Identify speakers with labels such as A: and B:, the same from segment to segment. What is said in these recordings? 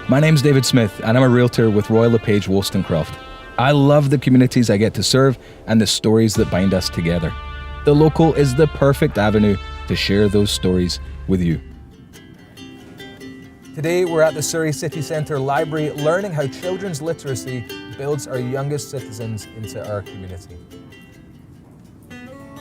A: My name's David Smith and I'm a realtor with Royal LePage Wollstonecraft. I love the communities I get to serve and the stories that bind us together. The Local is the perfect avenue to share those stories with you. Today we're at the Surrey City Centre Library learning how children's literacy builds our youngest citizens into our community.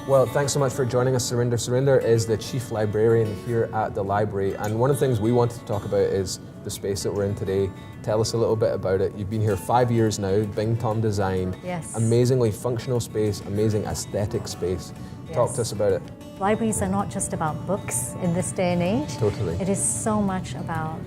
A: Well, thanks so much for joining us, Surinder. Surinder is the Chief Librarian here at the library, and one of the things we wanted to talk about is the space that we're in today. Tell us a little bit about it. You've been here 5 years now, Bing Tom designed.
B: Yes.
A: Amazingly functional space, amazing aesthetic space.
B: Yes.
A: Talk to us about it.
B: Libraries are not just about books in this day and age.
A: Totally.
B: It is so much about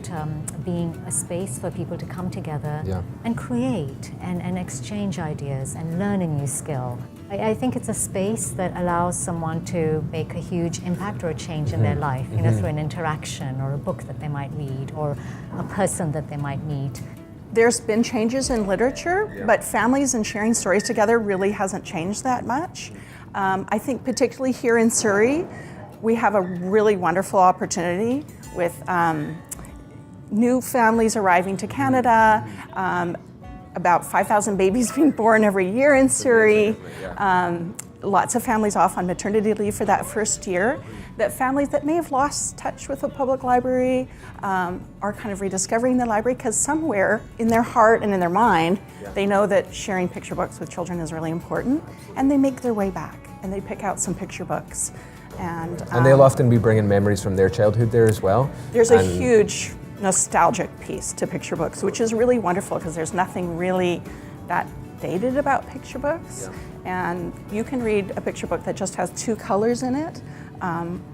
B: being a space for people to come together and create and exchange ideas and learn a new skill. I think it's a space that allows someone to make a huge impact or a change in their life, you know, through an interaction or a book that they might read or a person that they might meet.
C: There's been changes in literature, but families and sharing stories together really hasn't changed that much. I think particularly here in Surrey, we have a really wonderful opportunity with new families arriving to Canada, about 5,000 babies being born every year in Surrey, lots of families off on maternity leave for that first year, that families that may have lost touch with the public library are kind of rediscovering the library because somewhere in their heart and in their mind, they know that sharing picture books with children is really important, and they make their way back and they pick out some picture books. And
A: they'll often be bringing memories from their childhood there as well.
C: There's a huge nostalgic piece to picture books, which is really wonderful because there's nothing really that dated about picture books. And you can read a picture book that just has 2 colors in it.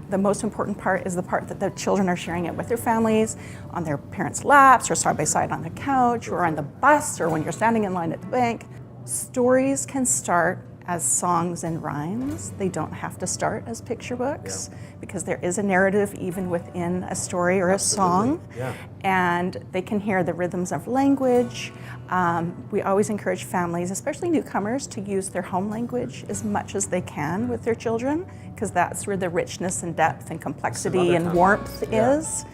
C: The most important part is the part that the children are sharing it with their families, on their parents' laps, or side by side on the couch, or on the bus, or when you're standing in line at the bank. Stories can start as songs and rhymes. They don't have to start as picture books because there is a narrative even within a story or a song. And they can hear the rhythms of language. We always encourage families, especially newcomers, to use their home language as much as they can with their children because that's where the richness and depth and complexity and warmth is.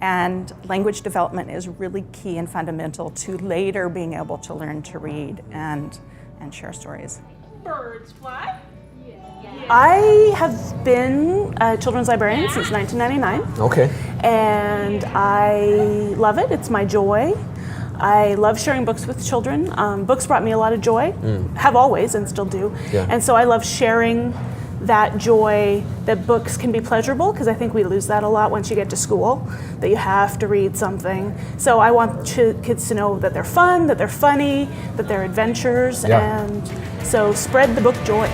C: And language development is really key and fundamental to later being able to learn to read and share stories.
D: Birds fly?
E: I have been a children's librarian since 1999.
A: Okay.
E: And I love it. It's my joy. I love sharing books with children. Books brought me a lot of joy, have always and still do. And so I love sharing that joy that books can be pleasurable, because I think we lose that a lot once you get to school, that you have to read something. So I want kids to know that they're fun, that they're funny, that they're adventures, and so spread the book joy.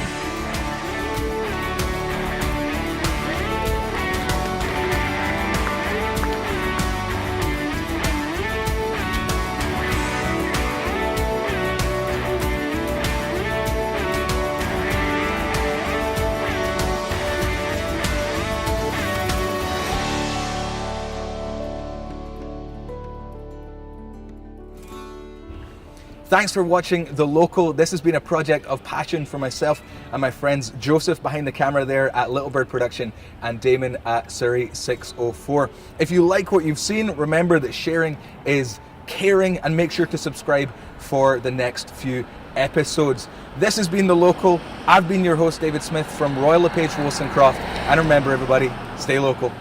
A: Thanks for watching The Local. This has been a project of passion for myself and my friends Joseph behind the camera there at Little Bird Production and Damon at Surrey 604. If you like what you've seen, remember that sharing is caring, and make sure to subscribe for the next few episodes. This has been The Local. I've been your host, David Smith from Royal LePage Wollstonecraft, and remember everybody, stay local.